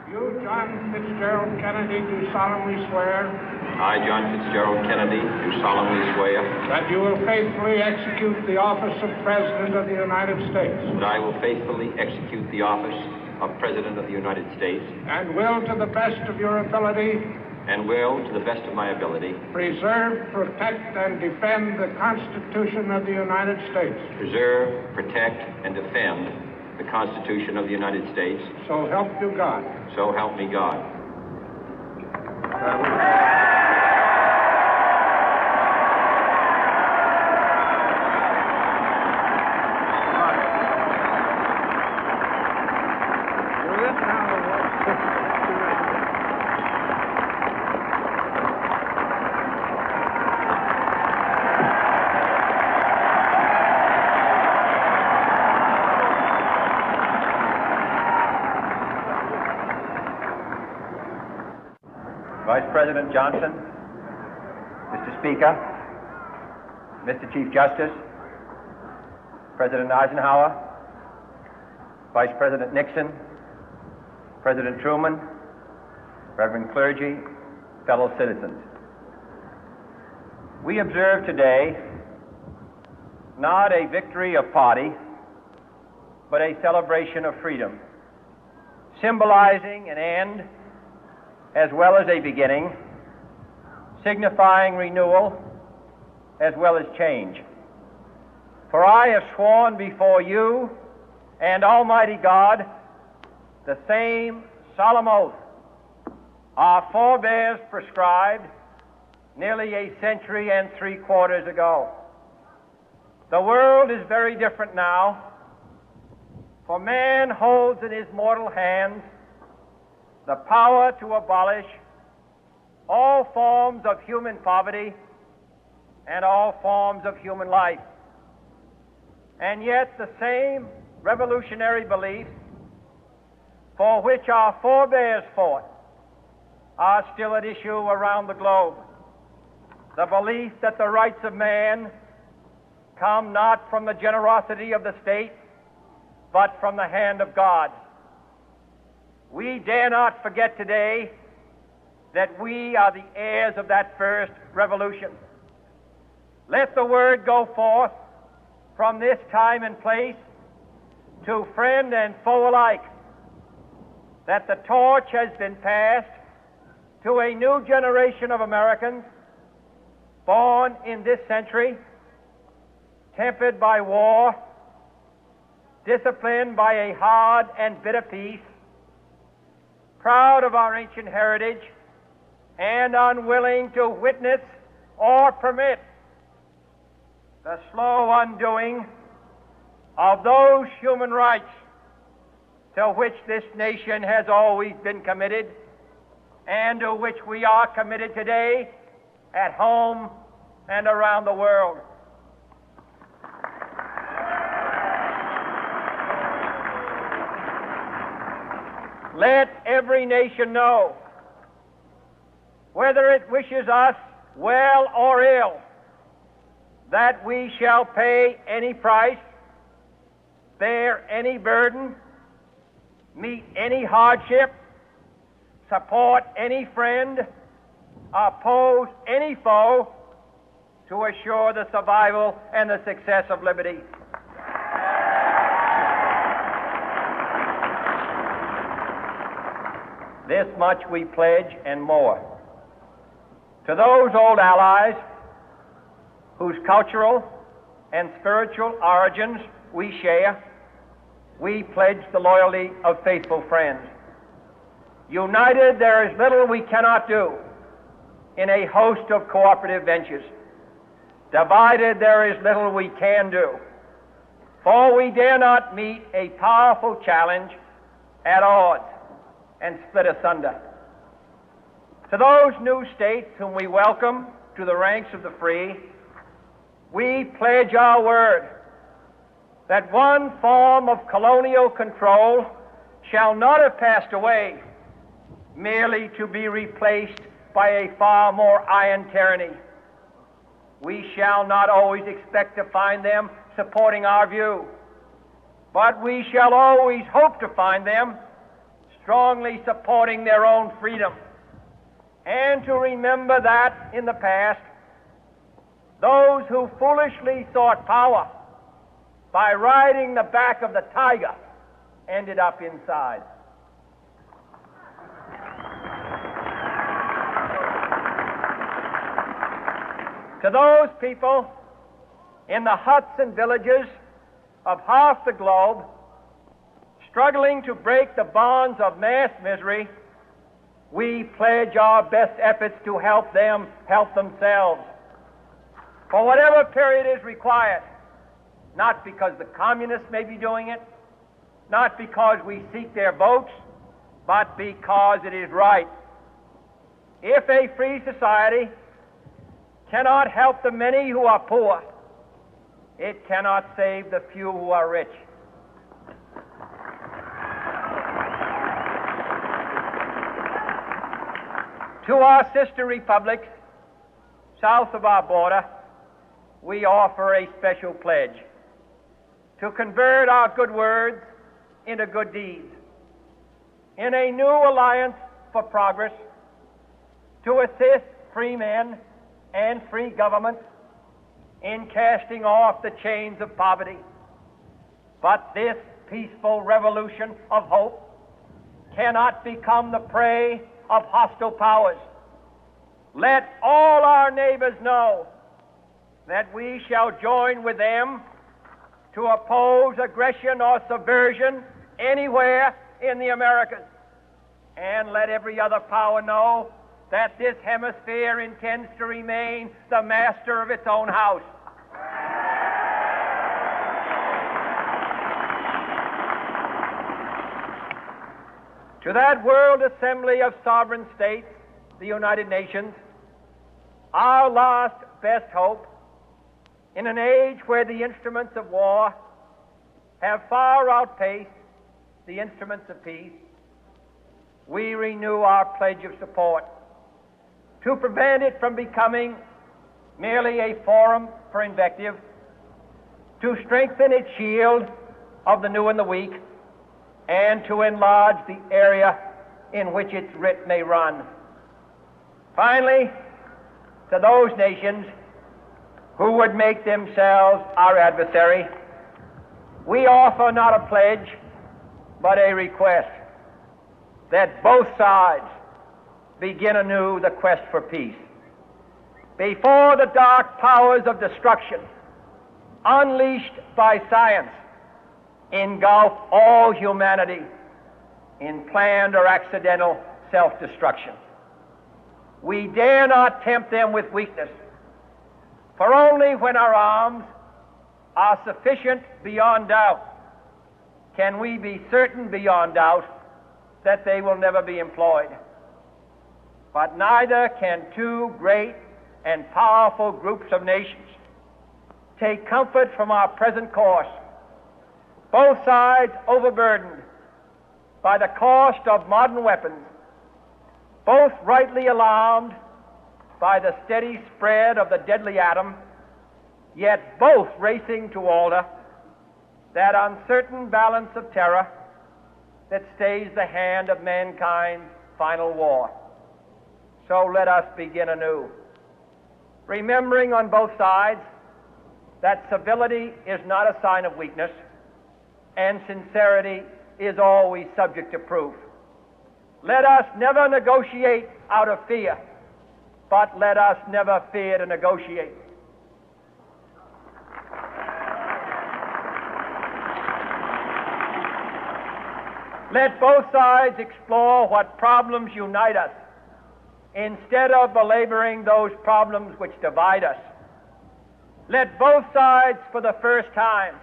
You, John Fitzgerald Kennedy, do solemnly swear. I, John Fitzgerald Kennedy, do solemnly swear. That you will faithfully execute the office of President of the United States. That I will faithfully execute the office of President of the United States. And will, to the best of your ability. And will, to the best of my ability. Preserve, protect, and defend the Constitution of the United States. Preserve, protect, and defend the Constitution of the United States. So help you God. So help me God. Vice President Johnson, Mr. Speaker, Mr. Chief Justice, President Eisenhower, Vice President Nixon, President Truman, Reverend clergy, fellow citizens. We observe today not a victory of party, but a celebration of freedom, symbolizing an end as well as a beginning, signifying renewal as well as change. For I have sworn before you and Almighty God the same solemn oath our forebears prescribed nearly a century and 3/4 ago. The world is very different now, for man holds in his mortal hands the power to abolish all forms of human poverty and all forms of human life. And yet the same revolutionary beliefs for which our forebears fought are still at issue around the globe. The belief that the rights of man come not from the generosity of the state, but from the hand of God. We dare not forget today that we are the heirs of that first revolution. Let the word go forth from this time and place to friend and foe alike that the torch has been passed to a new generation of Americans born in this century, tempered by war, disciplined by a hard and bitter peace, proud of our ancient heritage, and unwilling to witness or permit the slow undoing of those human rights to which this nation has always been committed and to which we are committed today at home and around the world. Let every nation know, whether it wishes us well or ill, that we shall pay any price, bear any burden, meet any hardship, support any friend, oppose any foe to assure the survival and the success of liberty. This much we pledge and more. To those old allies whose cultural and spiritual origins we share, we pledge the loyalty of faithful friends. United, there is little we cannot do in a host of cooperative ventures. Divided, there is little we can do, for we dare not meet a powerful challenge at odds and split asunder. To those new states whom we welcome to the ranks of the free, we pledge our word that one form of colonial control shall not have passed away, merely to be replaced by a far more iron tyranny. We shall not always expect to find them supporting our view, but we shall always hope to find them strongly supporting their own freedom, and to remember that in the past, those who foolishly sought power by riding the back of the tiger ended up inside. To those people in the huts and villages of half the globe struggling to break the bonds of mass misery, we pledge our best efforts to help them help themselves for whatever period is required, not because the communists may be doing it, not because we seek their votes, but because it is right. If a free society cannot help the many who are poor, it cannot save the few who are rich. To our sister republics south of our border, we offer a special pledge to convert our good words into good deeds, in a new alliance for progress, to assist free men and free governments in casting off the chains of poverty. But this peaceful revolution of hope cannot become the prey of hostile powers. Let all our neighbors know that we shall join with them to oppose aggression or subversion anywhere in the Americas. And let every other power know that this hemisphere intends to remain the master of its own house. To that World Assembly of Sovereign States, the United Nations, our last best hope, in an age where the instruments of war have far outpaced the instruments of peace, we renew our pledge of support to prevent it from becoming merely a forum for invective, to strengthen its shield of the new and the weak, and to enlarge the area in which its writ may run. Finally, to those nations who would make themselves our adversary, we offer not a pledge, but a request that both sides begin anew the quest for peace. Before the dark powers of destruction, unleashed by science, engulf all humanity in planned or accidental self-destruction, we dare not tempt them with weakness, for only when our arms are sufficient beyond doubt can we be certain beyond doubt that they will never be employed. But neither can two great and powerful groups of nations take comfort from our present course, both sides overburdened by the cost of modern weapons, both rightly alarmed by the steady spread of the deadly atom, yet both racing to alter that uncertain balance of terror that stays the hand of mankind's final war. So let us begin anew, remembering on both sides that civility is not a sign of weakness, and sincerity is always subject to proof. Let us never negotiate out of fear, but let us never fear to negotiate. Let both sides explore what problems unite us, instead of belaboring those problems which divide us. Let both sides, for the first time,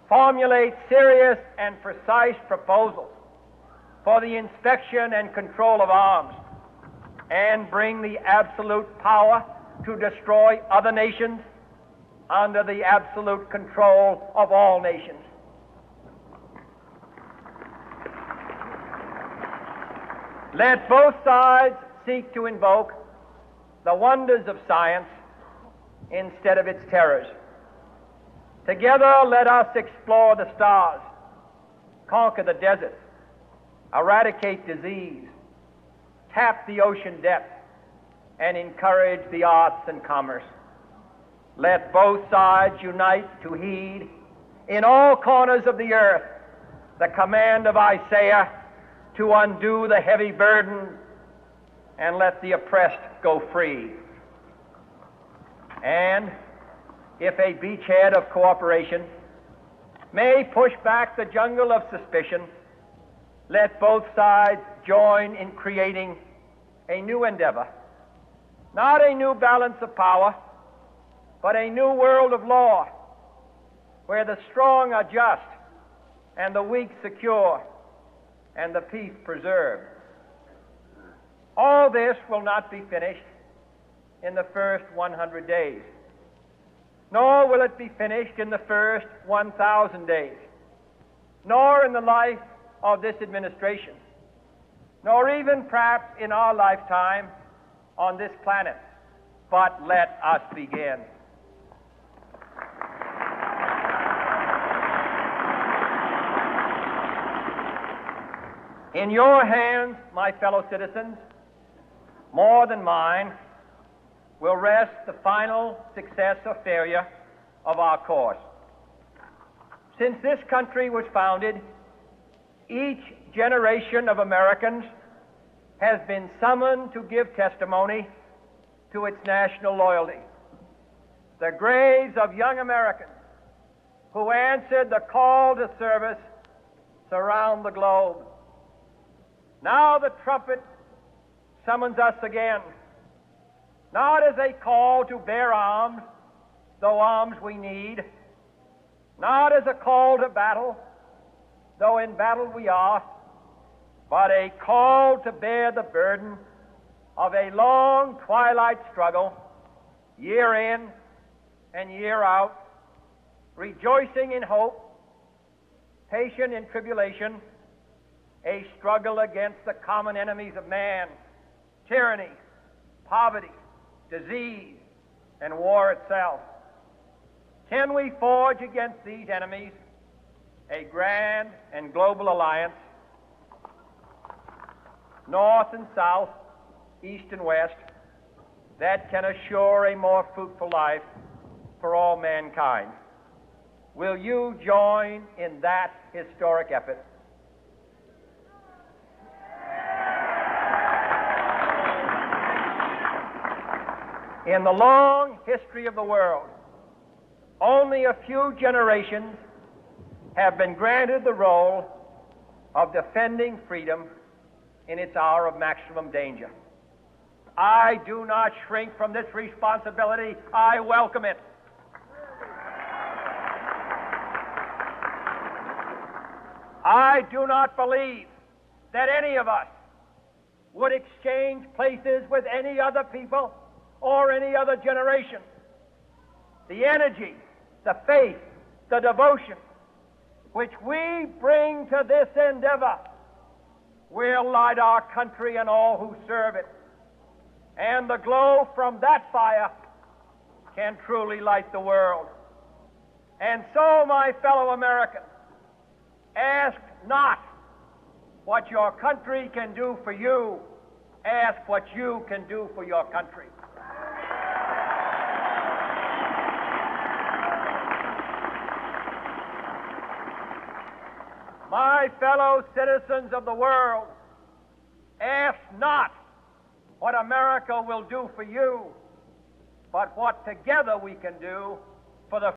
formulate serious and precise proposals for the inspection and control of arms, and bring the absolute power to destroy other nations under the absolute control of all nations. Let both sides seek to invoke the wonders of science instead of its terrors. Together, let us explore the stars, conquer the deserts, eradicate disease, tap the ocean depth, and encourage the arts and commerce. Let both sides unite to heed in all corners of the earth the command of Isaiah to undo the heavy burden and let the oppressed go free. And if a beachhead of cooperation may push back the jungle of suspicion, let both sides join in creating a new endeavor, not a new balance of power, but a new world of law, where the strong are just and the weak secure and the peace preserved. All this will not be finished in the first 100 days, nor will it be finished in the first 1,000 days, nor in the life of this administration, nor even perhaps in our lifetime on this planet. But let us begin. In your hands, my fellow citizens, more than mine, will rest the final success or failure of our course. Since this country was founded, each generation of Americans has been summoned to give testimony to its national loyalty. The graves of young Americans who answered the call to service surround the globe. Now the trumpet summons us again, not as a call to bear arms, though arms we need, not as a call to battle, though in battle we are, but a call to bear the burden of a long twilight struggle, year in and year out, rejoicing in hope, patient in tribulation, a struggle against the common enemies of man, tyranny, poverty, disease, and war itself. Can we forge against these enemies a grand and global alliance, north and south, east and west, that can assure a more fruitful life for all mankind? Will you join in that historic effort? In the long history of the world, only a few generations have been granted the role of defending freedom in its hour of maximum danger. I do not shrink from this responsibility. I welcome it. I do not believe that any of us would exchange places with any other people or any other generation. The energy, the faith, the devotion which we bring to this endeavor will light our country and all who serve it. And the glow from that fire can truly light the world. And so, my fellow Americans, ask not what your country can do for you, ask what you can do for your country. My fellow citizens of the world, ask not what America will do for you, but what together we can do for the